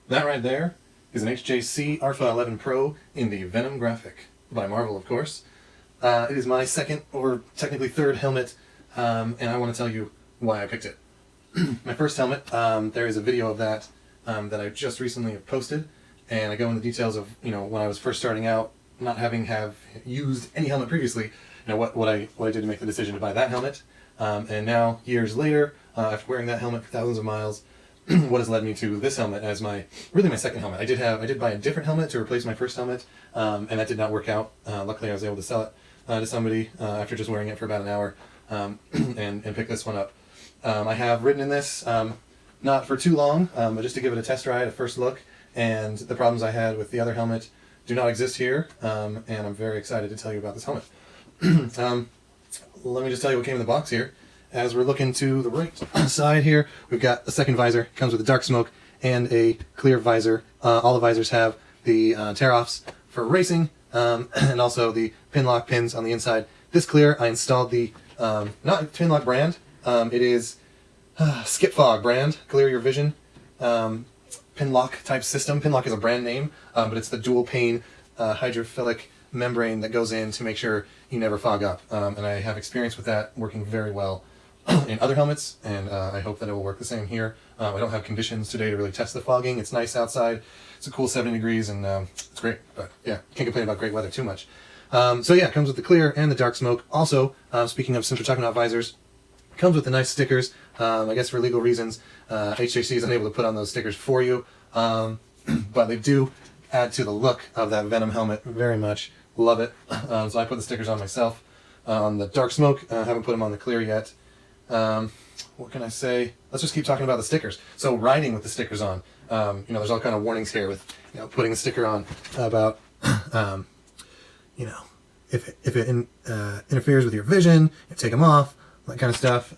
That right there is an HJC RPHA 11 Pro in the VENOM graphic, by Marvel, of course. It is my second, or technically third helmet, and I want to tell you why I picked it. My first helmet, there is a video of that that I just recently posted, and I go into details of, when I was first starting out, not having used any helmet previously, what I did to make the decision to buy that helmet. And now, years later, after wearing that helmet for thousands of miles, what has led me to this helmet as really my second helmet. I did buy a different helmet to replace my first helmet, and that did not work out. Luckily, I was able to sell it to somebody after just wearing it for about an hour, and pick this one up. I have ridden in this, not for too long, but just to give it a test ride, a first look, and the problems I had with the other helmet do not exist here, and I'm very excited to tell you about this helmet. Let me just tell you what came in the box here. As we're looking to the right side here, we've got a second visor. It comes with a dark smoke and a clear visor. All the visors have the tear-offs for racing, and also the pin lock pins on the inside. This clear, I installed the, not pin lock brand, it is Skip Fog brand, Clear Your Vision pin lock type system. Pin lock is a brand name, but it's the dual pane hydrophilic membrane that goes in to make sure you never fog up. And I have experience with that working very well in other helmets, and I hope that it will work the same here. I don't have conditions today to really test the fogging. It's nice outside. It's a cool 70 degrees, and it's great. But yeah, can't complain about great weather too much. So yeah, it comes with the clear and the dark smoke. Also, speaking of, since we're talking about visors, it comes with the nice stickers. I guess for legal reasons, HJC is unable to put on those stickers for you, but they do add to the look of that VENOM helmet very much. Love it. So I put the stickers on myself. On the dark smoke, I haven't put them on the clear yet. What can I say? Let's just keep talking about the stickers. So riding with the stickers on, there's all kind of warnings here with, putting the sticker on about, if it interferes with your vision, take them off, that kind of stuff.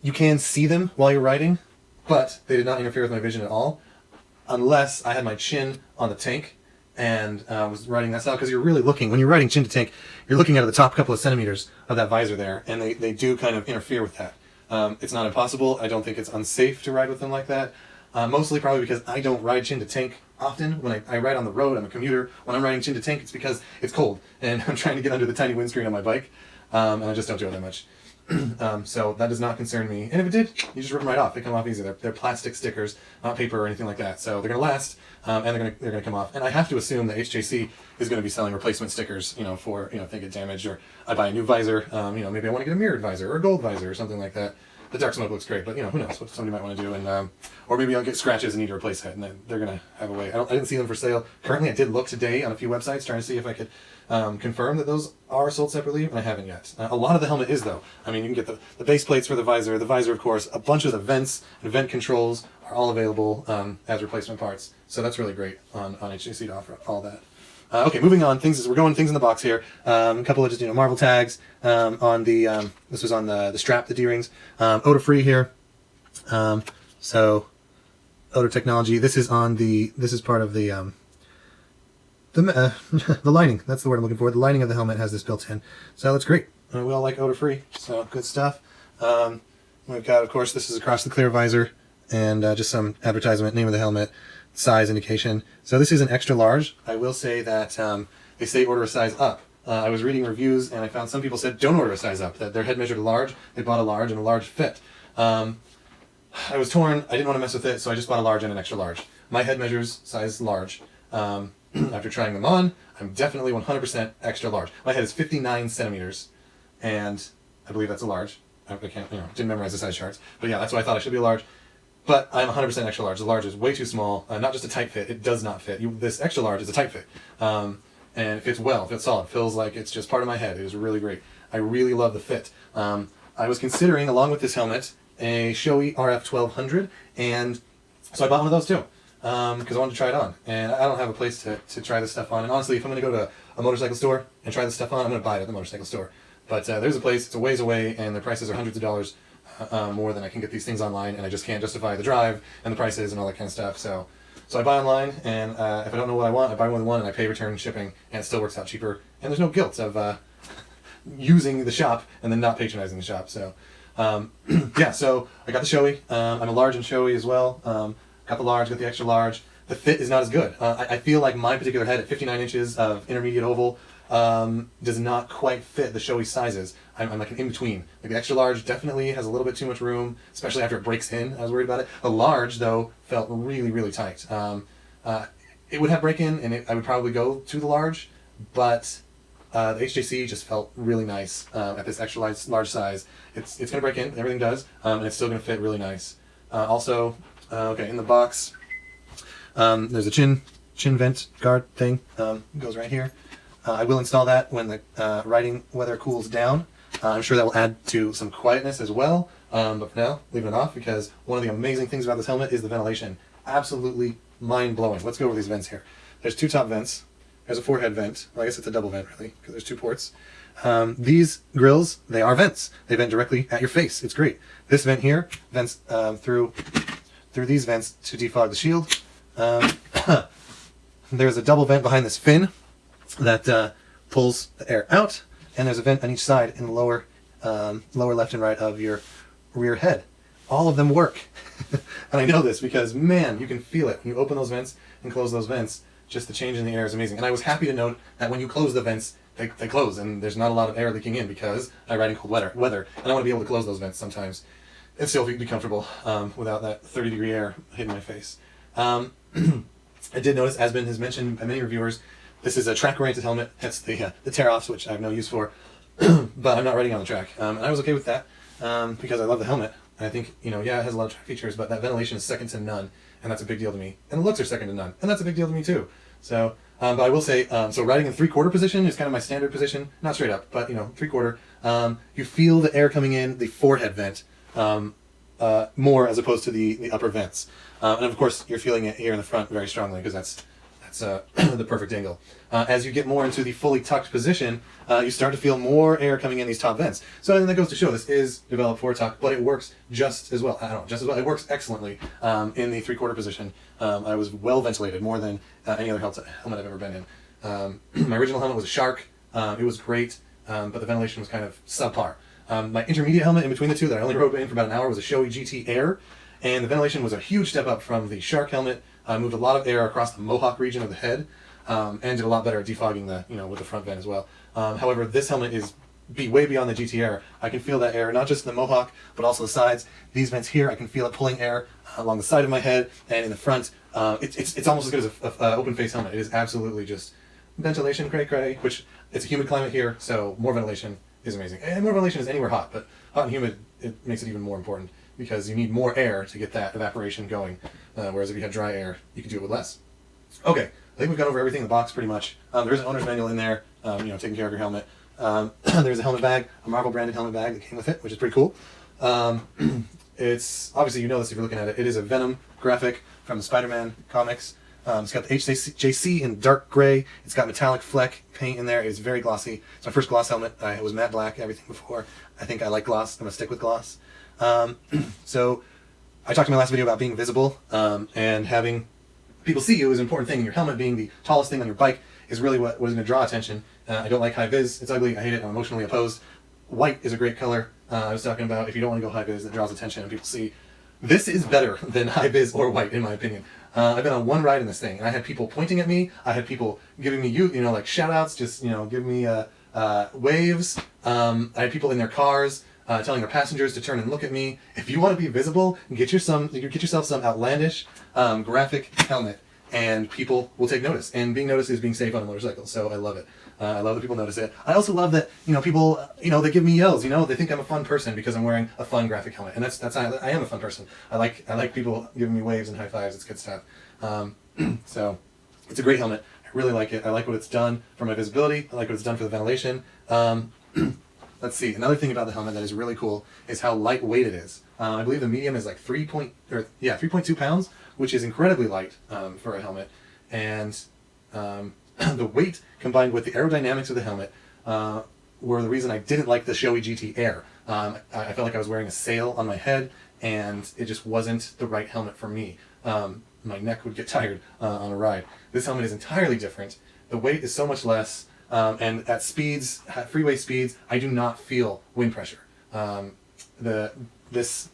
You can see them while you're riding, but they did not interfere with my vision at all, unless I had my chin on the tank and was riding that style, because you're really looking, when you're riding chin to tank, you're looking at the top couple of centimeters of that visor there, and they do kind of interfere with that. It's not impossible. I don't think it's unsafe to ride with them like that. Mostly probably because I don't ride chin to tank often. When I ride on the road, I'm a commuter. When I'm riding chin to tank, it's because it's cold, and I'm trying to get under the tiny windscreen on my bike, and I just don't do it that much. So that does not concern me. And if it did, you just rip them right off. They come off easy. They're plastic stickers, not paper or anything like that. So they're going to last, and they're going to come off. And I have to assume that HJC is going to be selling replacement stickers, for, if they get damaged, or I buy a new visor, maybe I want to get a mirrored visor or a gold visor or something like that. The dark smoke looks great, but who knows what somebody might want to do, and or maybe I'll get scratches and need to replace it, and then they're gonna have a way. I didn't see them for sale currently. I did look today on a few websites trying to see if I could confirm that those are sold separately, and I haven't yet. A lot of the helmet is, though. I mean, you can get the base plates for the visor, of course. A bunch of the vents and vent controls are all available as replacement parts, so that's really great on HJC to offer all that. Okay, moving on. Things in the box here. A couple of just Marvel tags on the this was on the strap, the D-rings. Odor free here. So odor technology. This is part of the the lining. That's the word I'm looking for. The lining of the helmet has this built in, so it's great. We all like odor free, so good stuff. We've got, of course, this is across the clear visor, and just some advertisement, name of the helmet, size indication. So this is an extra large. I will say that they say order a size up. I was reading reviews, and I found some people said don't order a size up, that their head measured a large, they bought a large, and a large fit. I was torn. I didn't want to mess with it, so I just bought a large and an extra large. My head measures size large. After trying them on, I'm definitely 100% extra large. My head is 59 centimeters, and I believe that's a large. I can't, didn't memorize the size charts, but yeah, that's why I thought I should be a large. But I'm 100% extra large. The large is way too small. Not just a tight fit. It does not fit. This extra large is a tight fit. And it fits well. It fits solid. Feels like it's just part of my head. It is really great. I really love the fit. I was considering, along with this helmet, a Shoei RF-1200. And so I bought one of those too. Because I wanted to try it on. And I don't have a place to try this stuff on. And honestly, if I'm going to go to a motorcycle store and try this stuff on, I'm going to buy it at the motorcycle store. But there's a place. It's a ways away. And the prices are hundreds of dollars. More than I can get these things online, and I just can't justify the drive and the prices and all that kind of stuff. So I buy online, and if I don't know what I want, I buy more than one, and I pay return and shipping, and it still works out cheaper. And there's no guilt of using the shop and then not patronizing the shop. So yeah, so I got the Shoei. I'm a large in Shoei as well. got the large, got the extra large. The fit is not as good. I feel like my particular head at 59 inches of intermediate oval does not quite fit the Shoei sizes. I'm like an in-between. Like the extra large definitely has a little bit too much room, especially after it breaks in. I was worried about it. The large, though, felt really, really tight. It would have break-in, and I would probably go to the large, but the HJC just felt really nice at this extra large size. It's going to break in, everything does, and it's still going to fit really nice. Also, okay, in the box, there's a chin vent guard thing. Goes right here. I will install that when the riding weather cools down. I'm sure that will add to some quietness as well, but for now, leaving it off because one of the amazing things about this helmet is the ventilation. Absolutely mind-blowing. Let's go over these vents here. There's two top vents. There's a forehead vent. Well, I guess it's a double vent, really, because there's two ports. These grills, they are vents. They vent directly at your face. It's great. This vent here vents through these vents to defog the shield. There's a double vent behind this fin that pulls the air out, and there's a vent on each side in the lower left and right of your rear head. All of them work. And I know this because, man, you can feel it. When you open those vents and close those vents, just the change in the air is amazing. And I was happy to note that when you close the vents, they close, and there's not a lot of air leaking in because I ride in cold weather, and I want to be able to close those vents sometimes and still be comfortable without that 30-degree air hitting my face. I did notice, as has mentioned by many reviewers, this is a track-oriented helmet. That's the tear-offs, which I have no use for, but I'm not riding on the track. And I was okay with that because I love the helmet. I think, yeah, it has a lot of track features, but that ventilation is second to none, and that's a big deal to me. And the looks are second to none, and that's a big deal to me too. So, but I will say, so riding in 3/4 position is kind of my standard position, not straight up, but 3/4. You feel the air coming in the forehead vent more as opposed to the upper vents, and of course you're feeling it here in the front very strongly because that's the perfect angle. As you get more into the fully tucked position, you start to feel more air coming in these top vents. So I think that goes to show this is developed for tuck, but it works just as well. I don't know, just as well. It works excellently in the 3/4 position. I was well ventilated, more than any other helmet I've ever been in. My original helmet was a Shark. It was great, but the ventilation was kind of subpar. My intermediate helmet in between the two that I only rode in for about an hour was a Shoei GT Air, and the ventilation was a huge step up from the Shark helmet. Moved a lot of air across the mohawk region of the head, and did a lot better at defogging with the front vent as well. However, this helmet is way beyond the GT Air. I can feel that air, not just in the mohawk, but also the sides. These vents here, I can feel it pulling air along the side of my head and in the front. It's almost as good as an open face helmet. It is absolutely just ventilation cray, which it's a humid climate here, so more ventilation is amazing. And more ventilation is anywhere hot, but hot and humid, it makes it even more important because you need more air to get that evaporation going. Whereas if you had dry air, you can do it with less. Okay, I think we've gone over everything in the box pretty much. There is an owner's manual in there, taking care of your helmet. There's a helmet bag, a Marvel branded helmet bag that came with it, which is pretty cool. It's, obviously you know this if you're looking at it, it is a Venom graphic from the Spider-Man comics. It's got the HJC in dark gray. It's got metallic fleck paint in there. It's very glossy. It's my first gloss helmet. It was matte black, everything before. I think I like gloss. I'm going to stick with gloss. So I talked in my last video about being visible, and having people see you is an important thing. And your helmet being the tallest thing on your bike is really what was going to draw attention. I don't like high vis. It's ugly. I hate it. I'm emotionally opposed. White is a great color. I was talking about if you don't want to go high vis, that draws attention and people see. This is better than high vis or white, in my opinion. I've been on one ride in this thing, and I had people pointing at me. I had people giving me like shout outs, just giving me waves. I had people in their cars telling their passengers to turn and look at me. If you want to be visible, get yourself some outlandish graphic helmet, and people will take notice. And being noticed is being safe on a motorcycle, so I love it. I love that people notice it. I also love that people they give me yells. They think I'm a fun person because I'm wearing a fun graphic helmet, and I am a fun person. I like people giving me waves and high fives. It's good stuff. So it's a great helmet. I really like it. I like what it's done for my visibility. I like what it's done for the ventilation. Let's see. Another thing about the helmet that is really cool is how lightweight it is. I believe the medium is like 3.2 pounds, which is incredibly light for a helmet. And the weight combined with the aerodynamics of the helmet were the reason I didn't like the Shoei GT Air. I felt like I was wearing a sail on my head, and it just wasn't the right helmet for me. My neck would get tired on a ride. This helmet is entirely different. The weight is so much less, and at freeway speeds, I do not feel wind pressure. This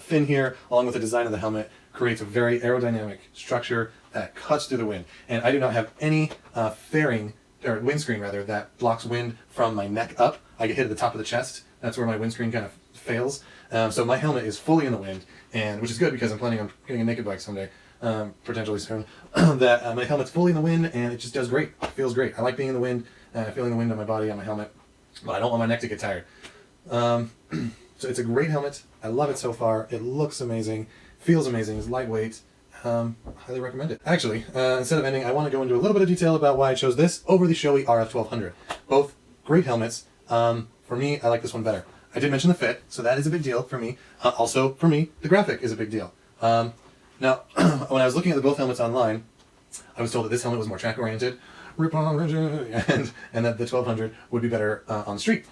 fin here, along with the design of the helmet, creates a very aerodynamic structure that cuts through the wind. And I do not have any fairing, or windscreen rather, that blocks wind from my neck up. I get hit at the top of the chest. That's where my windscreen kind of fails. So my helmet is fully in the wind, and which is good because I'm planning on getting a naked bike someday, potentially soon. That my helmet's fully in the wind, and it just does great. It feels great. I like being in the wind, feeling the wind on my body, on my helmet, but I don't want my neck to get tired. So it's a great helmet. I love it so far. It looks amazing, feels amazing, it's lightweight. Highly recommend it. Actually, instead of ending, I want to go into a little bit of detail about why I chose this over the Shoei RF-1200. Both great helmets. For me, I like this one better. I did mention the fit, so that is a big deal for me. Also, for me, the graphic is a big deal. Now, when I was looking at the both helmets online, I was told that this helmet was more track-oriented, and that the 1200 would be better on the street.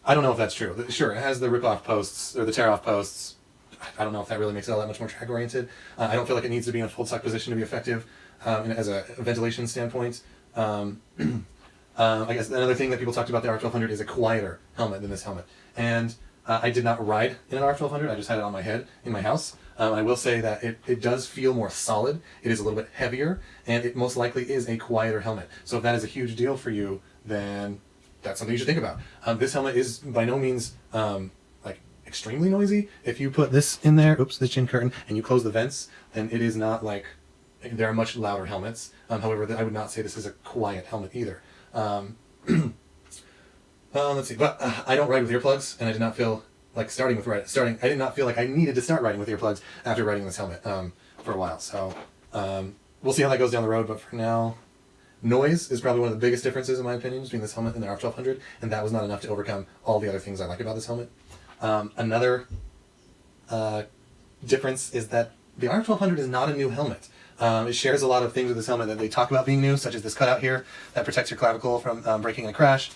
I don't know if that's true. Sure, it has the rip-off posts, or the tear-off posts. I don't know if that really makes it all that much more track-oriented. I don't feel like it needs to be in a full tuck position to be effective as a ventilation standpoint. I guess another thing that people talked about the RF-1200 is a quieter helmet than this helmet. And I did not ride in an RF-1200, I just had it on my head in my house. I will say that it does feel more solid, it is a little bit heavier, and it most likely is a quieter helmet. So if that is a huge deal for you, then that's something you should think about. This helmet is by no means like extremely noisy. If you put this in there, oops, the chin curtain, and you close the vents, then it is not like, there are much louder helmets. However, I would not say this is a quiet helmet either. Let's see, but I don't ride with earplugs, and I did not feel like I did not feel like I needed to start riding with earplugs after riding this helmet for a while. So we'll see how that goes down the road, but for now, noise is probably one of the biggest differences, in my opinion, between this helmet and the RF-1200, and that was not enough to overcome all the other things I like about this helmet. Another difference is that the RF-1200 is not a new helmet. It shares a lot of things with this helmet that they talk about being new, such as this cutout here that protects your clavicle from breaking in a crash.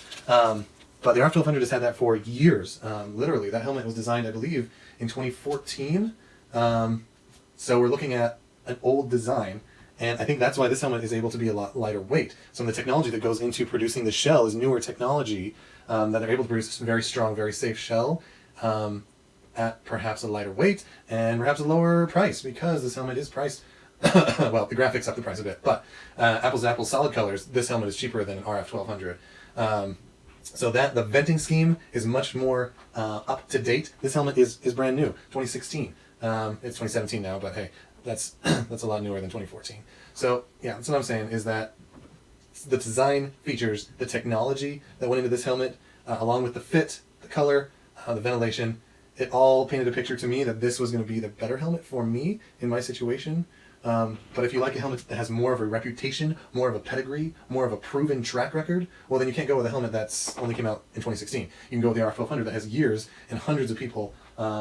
But the RF-1200 has had that for years. Literally, that helmet was designed, I believe, in 2014. So we're looking at an old design, and I think that's why this helmet is able to be a lot lighter weight. Some of the technology that goes into producing the shell is newer technology that they're able to produce a very strong, very safe shell at perhaps a lighter weight and perhaps a lower price, because this helmet is priced well, the graphics up the price a bit, but apples to apples, solid colors, this helmet is cheaper than an RF-1200. So that the venting scheme is much more up to date. This helmet is brand new, 2016. It's 2017 now, but hey, that's a lot newer than 2014. So yeah, that's what I'm saying, is that the design features, the technology that went into this helmet, along with the fit, the color, the ventilation, it all painted a picture to me that this was going to be the better helmet for me in my situation. But if you like a helmet that has more of a reputation, more of a pedigree, more of a proven track record, well, then you can't go with a helmet that's only came out in 2016. You can go with the RF-1200 that has years and hundreds of people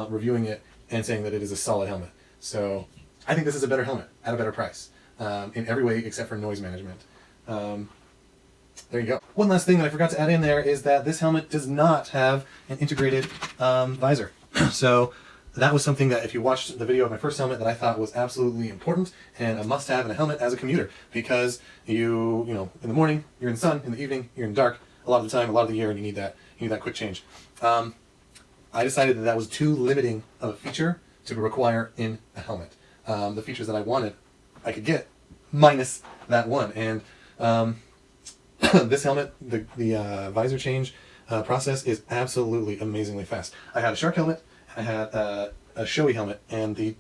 reviewing it and saying that it is a solid helmet. So I think this is a better helmet at a better price in every way except for noise management. There you go. One last thing that I forgot to add in there is that this helmet does not have an integrated visor. So that was something that if you watched the video of my first helmet that I thought was absolutely important and a must-have in a helmet as a commuter, because you know, in the morning you're in the sun, in the evening you're in the dark, a lot of the time, a lot of the year, and you need that quick change. I decided that was too limiting of a feature to require in a helmet. The features that I wanted, I could get minus that one, and this helmet, the visor change process is absolutely amazingly fast. I had a Shark helmet. I had a Shoei helmet, and the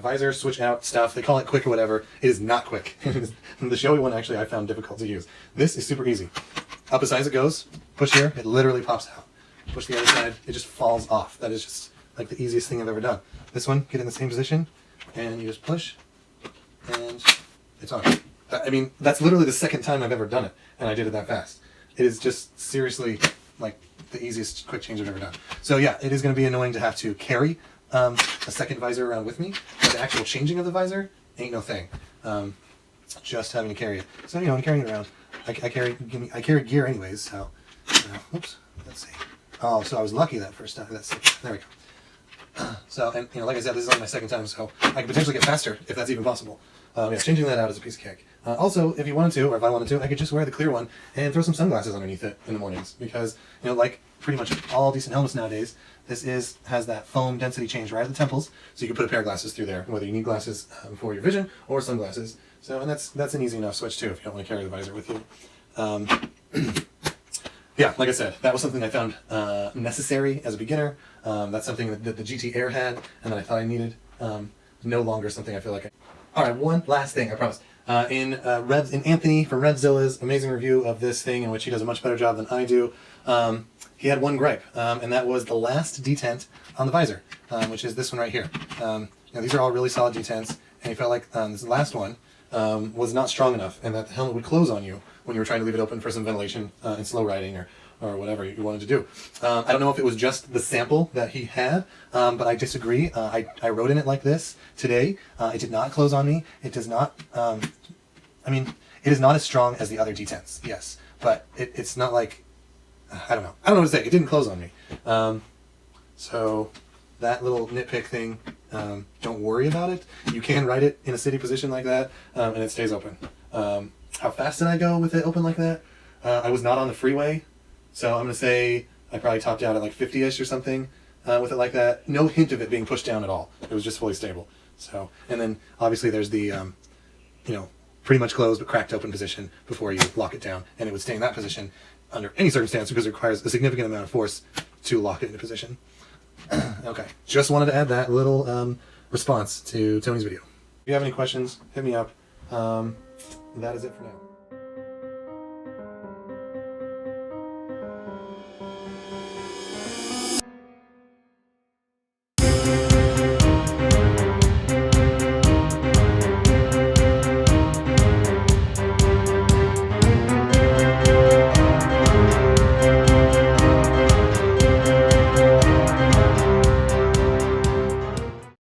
visor switch out stuff, they call it quick or whatever, it is not quick. The Shoei one actually I found difficult to use. This is super easy. Up as high as it goes, push here, it literally pops out. Push the other side, it just falls off. That is just like the easiest thing I've ever done. This one, get in the same position, and you just push, and it's on. I mean, that's literally the second time I've ever done it, and I did it that fast. It is just seriously like the easiest quick change I've ever done. So yeah, it is going to be annoying to have to carry a second visor around with me, but the actual changing of the visor ain't no thing. Just having to carry it. So you know, I'm carrying it around. I carry gear anyways. So, oops. Let's see. Oh, so I was lucky that first time. There we So, and like I said, this is only my second time, so I could potentially get faster if that's even possible. Yeah, changing that out is a piece of cake. Also, if you wanted to, or if I wanted to, I could just wear the clear one and throw some sunglasses underneath it in the mornings, because like pretty much all decent helmets nowadays, this has that foam density change right at the temples, so you can put a pair of glasses through there, whether you need glasses for your vision or sunglasses. So, and that's an easy enough switch too if you don't want to carry the visor with you. Yeah, like I said, that was something I found necessary as a beginner. That's something that the GT Air had, and that I thought I needed. No longer something I feel like I... All right, one last thing, I promise. In Anthony from Revzilla's amazing review of this thing, in which he does a much better job than I do, he had one gripe, and that was the last detent on the visor, which is this one right here. These are all really solid detents, and he felt like this last one was not strong enough, and that the helmet would close on you when you were trying to leave it open for some ventilation in slow riding or whatever you wanted to do. I don't know if it was just the sample that he had, but I disagree. I wrote in it like this today. It did not close on me. It does not, it is not as strong as the other detents, yes, but it's not like, I don't know what to say. It didn't close on me. So that little nitpick thing, don't worry about it. You can ride it in a city position like that, and it stays open. How fast did I go with it open like that? I was not on the freeway, so I'm going to say I probably topped out at like 50-ish or something with it like that. No hint of it being pushed down at all. It was just fully stable. So, and then obviously there's the, pretty much closed but cracked open position before you lock it down, and it would stay in that position under any circumstance because it requires a significant amount of force to lock it into position. Okay, just wanted to add that little response to Tony's video. If you have any questions, hit me up. That is it for now.